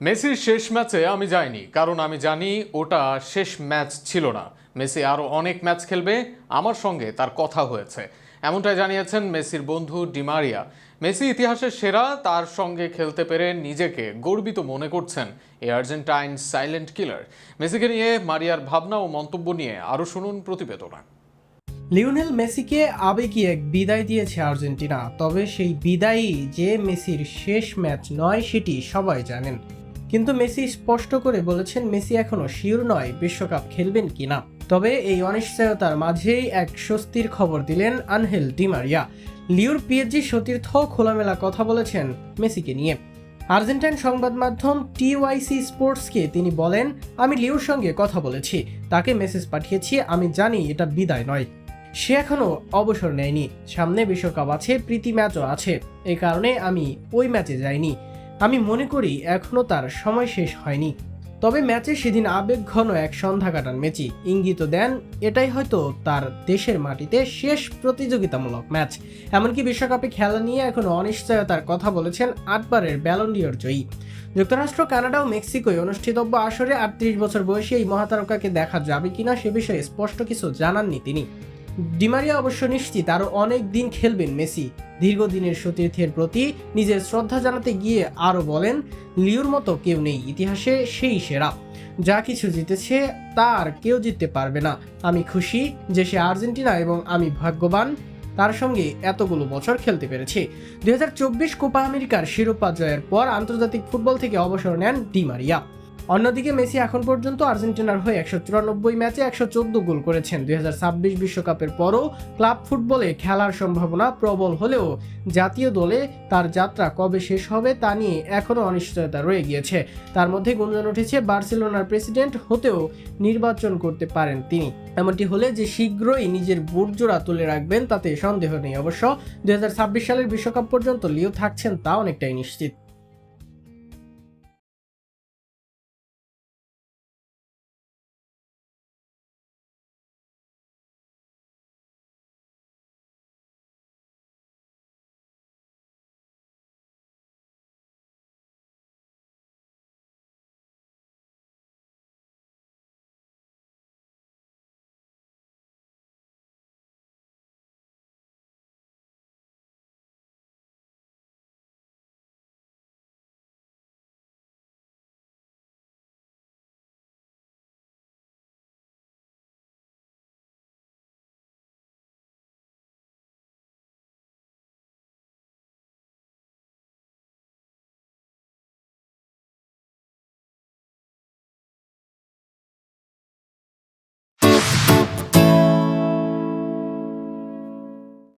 মেসির শেষ ম্যাচে আমি যাইনি, কারণ আমি জানি ওটা শেষ ম্যাচ ছিল না। মেসি আরও অনেক ম্যাচ খেলবে, আমার সঙ্গে তার কথা হয়েছে, এমনটাই জানিয়েছেন মেসির বন্ধু ডিমারিয়া। মেসি ইতিহাসের সেরা, তার সঙ্গে খেলতে পেরে নিজেকে গর্বিত মনে করছেন এই আর্জেন্টাইন সাইলেন্ট কিলার। মেসিকে নিয়ে মারিয়ার ভাবনা ও মন্তব্য নিয়ে আরও শুনুন প্রতিবেদনা। লিওনেল মেসিকে আবেগী এক বিদায় দিয়েছে আর্জেন্টিনা, তবে সেই বিদায়ই যে মেসির শেষ ম্যাচ নয় সেটি সবাই জানেন। কিন্তু মেসি স্পষ্ট করে বলেছেন মেসি এখনো শিওর নয় বিশ্বকাপ খেলবেন কিনা। তবে এই অনিশ্চয়তার মাঝেই এক স্বস্তির খবর দিলেন আনহেল ডি মারিয়া। লিওর পিএসজি সতীর্থ খোলামেলা কথা বলেছেন মেসিকে নিয়ে। আর্জেন্টাইন সংবাদ মাধ্যম টিওয়াইসি স্পোর্টসকে তিনি বলেন, আমি লিওর সঙ্গে কথা বলেছি, তাকে মেসেজ পাঠিয়েছি, আমি জানি এটা বিদায় নয়। সে এখনো অবসর নেয়নি, সামনে বিশ্বকাপ আছে, প্রীতি ম্যাচও আছে, এই কারণে আমি ওই ম্যাচে যাইনি। আমি মনে করি এখনো তার সময় শেষ হয়নি। তবে ম্যাচে সেদিন আবেগ ঘন এক সন্ধ্যা কাটান মেসি, ইঙ্গিত দেন এটাই হয়তো তার দেশের মাটিতে শেষ প্রতিযোগিতামূলক ম্যাচ। এমনকি বিশ্বকাপে খেলা নিয়ে এখনো অনিশ্চয়তার কথা বলেছেন 8বারের ব্যালন ডি'অর জয়ী। যুক্তরাষ্ট্র, কানাডা ও মেক্সিকোয় অনুষ্ঠিতব্য আসরে 38 বছর বয়সী এই মহাতারকাকে দেখা যাবে কিনা সে বিষয়ে স্পষ্ট কিছু জানাননি তিনি। ডিমারিয়া অবশ্য নিশ্চিত আরও অনেক দিন খেলবেন মেসি। দীর্ঘদিনের সতীর্থের প্রতি নিজের শ্রদ্ধা জানাতে গিয়ে আরও বলেন, লিওর মতো কেউ নেই ইতিহাসে, সেই সেরা, যা কিছু জিতেছে তা আর কেউ জিততে পারবে না। আমি খুশি যে সে আর্জেন্টিনা এবং আমি ভাগ্যবান তার সঙ্গে এতগুলো বছর খেলতে পেরেছি। 2024 কোপা আমেরিকার শিরোপা জয়ের পর আন্তর্জাতিক ফুটবল থেকে অবসর নেন ডি মারিয়া। অন্যদিকে মেসি এখন পর্যন্ত আর্জেন্টিনার হয়ে 194 ম্যাচে 114 গোল করেছেন। 2026 বিশ্বকাপের পরও ক্লাব ফুটবলে খেলার সম্ভাবনা প্রবল হলেও জাতীয় দলে তার যাত্রা কবে শেষ হবে তা নিয়ে এখনও অনিশ্চয়তা রয়ে গিয়েছে। তার মধ্যে গুঞ্জন উঠেছে বার্সেলোনার প্রেসিডেন্ট হতেও নির্বাচন করতে পারেন তিনি। এমনটি হলে যে শীঘ্রই নিজের বুটজোড়া তুলে রাখবেন তাতে সন্দেহ নেই। অবশ্য 2026 সালের বিশ্বকাপ পর্যন্ত লিও থাকছেন তা অনেকটাই নিশ্চিত।